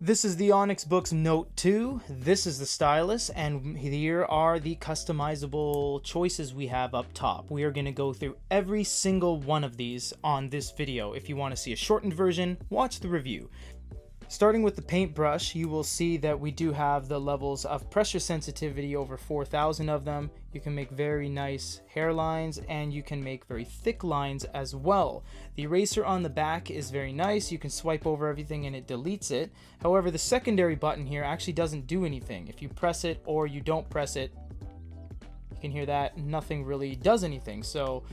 This is the Onyx Boox Note 2, this is the stylus, and here are the customizable choices we have up top. We are going to go through every single one of these on this video. If you want to see a shortened version, watch the review. Starting with the paintbrush, you will see that we do have the levels of pressure sensitivity, over 4,000 of them. You can make very nice hairlines and you can make very thick lines as well. The eraser on the back is very nice. You can swipe over everything and it deletes it. However, the secondary button here actually doesn't do anything. If you press it or you don't press it, you can hear that nothing really does anything. So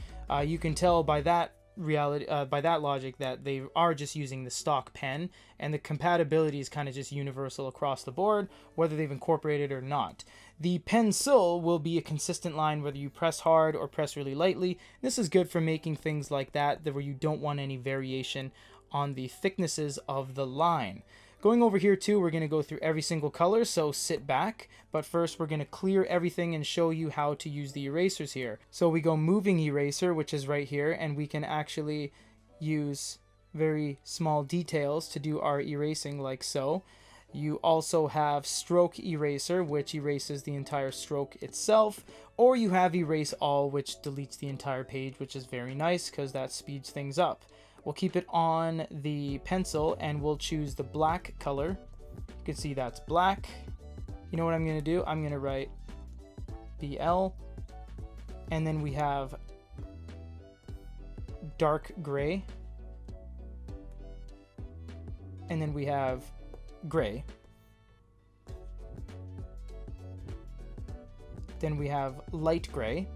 you can tell by that by that logic that they are just using the stock pen, and the compatibility is kind of just universal across the board, whether they've incorporated it or not. The pencil will be a consistent line whether you press hard or press really lightly. This is good for making things like that where you don't want any variation on the thicknesses of the line. Going over here too, we're going to go through every single color, so sit back. But first we're going to clear everything and show you how to use the erasers here. So we go moving eraser, which is right here, and we can actually use very small details to do our erasing like so. You also have stroke eraser, which erases the entire stroke itself, or you have erase all, which deletes the entire page, which is very nice because that speeds things up. We'll keep it on the pencil and we'll choose the black color. You can see that's black. You know what I'm going to do? I'm going to write BL, and then we have dark gray, and then we have gray, then we have light gray,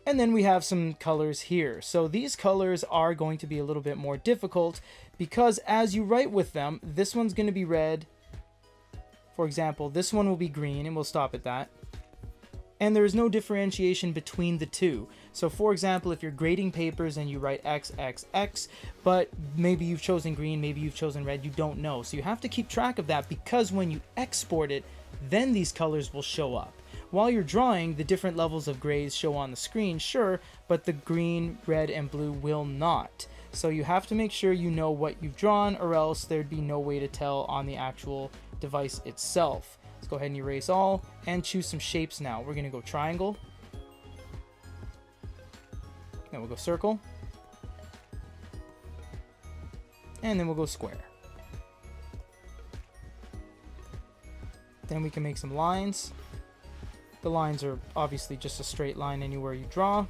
and then we have some colors here. So these colors are going to be a little bit more difficult because as you write with them, this one's going to be red. For example, this one will be green, and we'll stop at that. And there is no differentiation between the two. So for example, if you're grading papers and you write XXX, but maybe you've chosen green, maybe you've chosen red, you don't know. So you have to keep track of that, because when you export it, then these colors will show up. While you're drawing, the different levels of grays show on the screen, sure, but the green, red, and blue will not. So you have to make sure you know what you've drawn, or else there'd be no way to tell on the actual device itself. Let's go ahead and erase all and choose some shapes now. We're going to go triangle. Then we'll go circle. And then we'll go square. Then we can make some lines. The lines are obviously just a straight line anywhere you draw.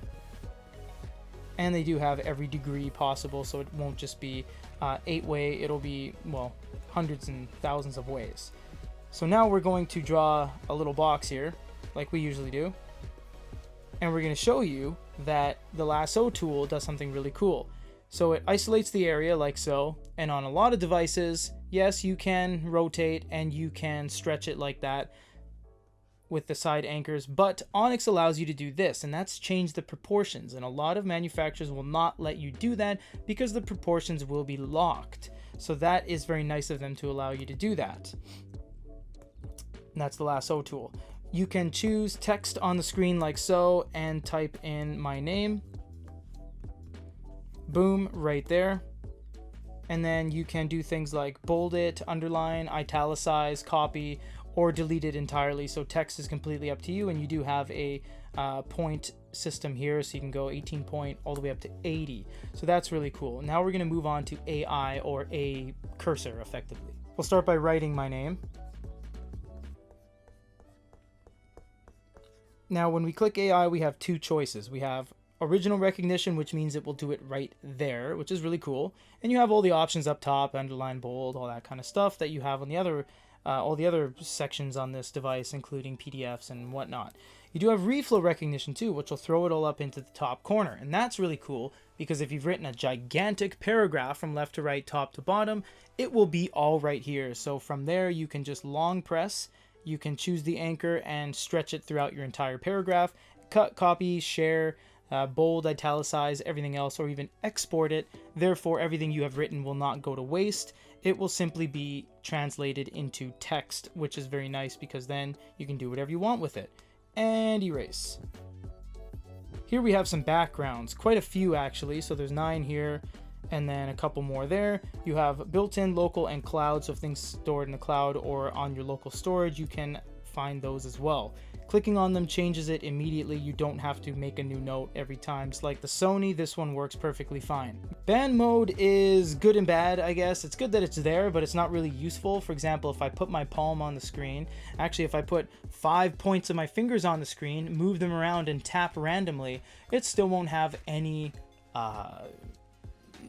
And they do have every degree possible, so it won't just be 8-way, it'll be, well, hundreds and thousands of ways. So now we're going to draw a little box here, like we usually do. And we're going to show you that the Lasso tool does something really cool. So it isolates the area like so, and on a lot of devices, yes, you can rotate and you can stretch it like that with the side anchors, but Onyx allows you to do this, and that's change the proportions, and a lot of manufacturers will not let you do that because the proportions will be locked. So that is very nice of them to allow you to do that. And that's the Lasso tool. You can choose text on the screen like so and type in my name. Boom, right there. And then you can do things like bold it, underline, italicize, copy, or delete it entirely. So text is completely up to you, and you do have a point system here, so you can go 18 point all the way up to 80. So that's really cool. Now we're going to move on to AI, or a cursor effectively. We'll start by writing my name. Now when we click AI, we have two choices. We have original recognition, which means it will do it right there, which is really cool. And you have all the options up top, underline, bold, all that kind of stuff that you have on the other all the other sections on this device, including PDFs and whatnot. You do have reflow recognition too, which will throw it all up into the top corner. And that's really cool because if you've written a gigantic paragraph from left to right, top to bottom, it will be all right here. So from there, you can just long press, you can choose the anchor and stretch it throughout your entire paragraph, cut, copy, share, bold, italicize, everything else, or even export it. Therefore, everything you have written will not go to waste, it will simply be translated into text, which is very nice because then you can do whatever you want with it. And erase. Here we have some backgrounds, quite a few actually, so there's 9 here and then a couple more there. You have built-in, local, and cloud, so if things stored in the cloud or on your local storage, you can find those as well. Clicking on them changes it immediately. You don't have to make a new note every time. It's like the Sony, this one works perfectly fine. Band mode is good and bad, I guess. It's good that it's there, but it's not really useful. For example, if I put my palm on the screen, actually if I put 5 points of my fingers on the screen, move them around and tap randomly, it still won't have any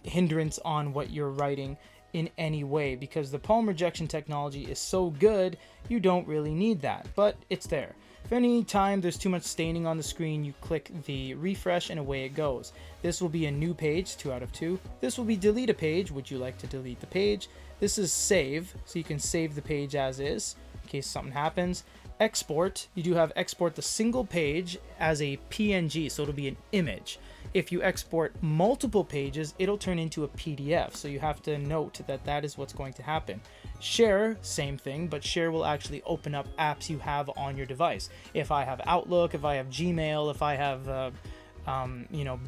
hindrance on what you're writing in any way, because the palm rejection technology is so good, you don't really need that, but it's there. If any time there's too much staining on the screen, you click the refresh and away it goes. This will be a new page, 2 out of 2. This will be delete a page. Would you like to delete the page? This is save, so you can save the page as is in case something happens. Export, you do have export the single page as a PNG, so it'll be an image. If you export multiple pages, it'll turn into a PDF, so you have to note that that is what's going to happen. Share, same thing, but share will actually open up apps you have on your device. If I have Outlook, if I have Gmail, if I have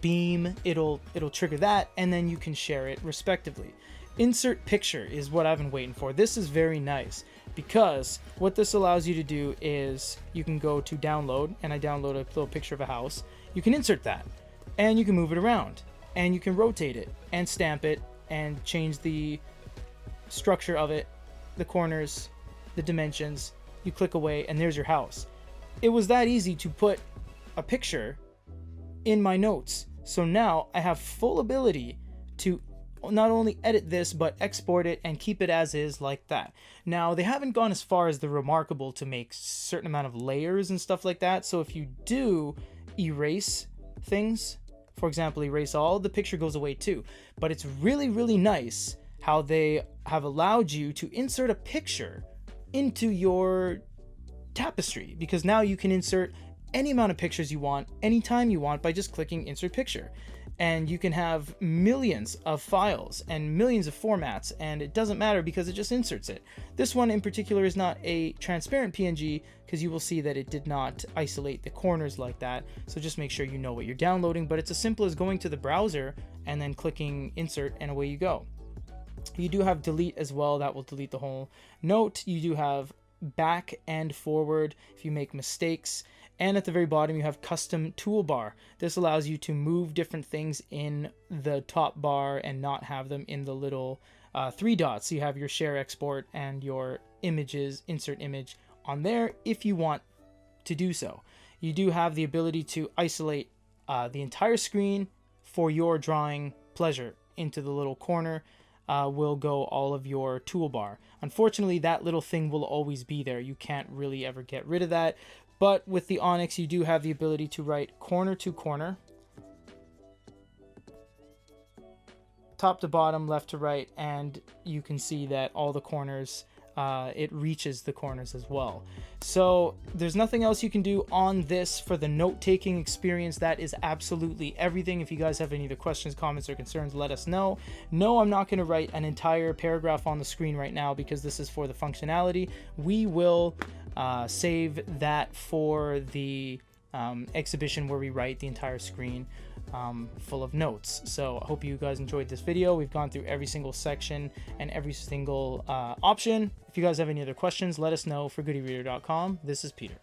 Beam, it'll trigger that, and then you can share it respectively. Insert picture is what I've been waiting for. This is very nice because what this allows you to do is you can go to download, and I download a little picture of a house. You can insert that, and you can move it around, and you can rotate it and stamp it and change the structure of it, the corners, the dimensions. You click away and there's your house. It was that easy to put a picture in my notes. So now I have full ability to not only edit this, but export it and keep it as is like that. Now, they haven't gone as far as the Remarkable to make certain amount of layers and stuff like that. So if you do erase things, for example, erase all, the picture goes away too. But it's really, really nice how they have allowed you to insert a picture into your tapestry, because now you can insert any amount of pictures you want, anytime you want, by just clicking insert picture. And you can have millions of files and millions of formats, and it doesn't matter because it just inserts it. This one in particular is not a transparent PNG because you will see that it did not isolate the corners like that. So just make sure you know what you're downloading, but it's as simple as going to the browser and then clicking insert and away you go. You do have delete as well. That will delete the whole note. You do have back and forward if you make mistakes. And at the very bottom, you have custom toolbar. This allows you to move different things in the top bar and not have them in the little 3 dots. So you have your share, export, and your images, insert image on there if you want to do so. You do have the ability to isolate the entire screen for your drawing pleasure. Into the little corner will go all of your toolbar. Unfortunately, that little thing will always be there. You can't really ever get rid of that. But with the Onyx, you do have the ability to write corner to corner, top to bottom, left to right, and you can see that all the corners, it reaches the corners as well. So there's nothing else you can do on this for the note-taking experience. That is absolutely everything. If you guys have any other questions, comments, or concerns, let us know. No, I'm not going to write an entire paragraph on the screen right now because this is for the functionality. We will save that for the exhibition where we write the entire screen full of notes. So I hope you guys enjoyed this video. We've gone through every single section and every single option. If you guys have any other questions, let us know. For goodyreader.com, this is Peter.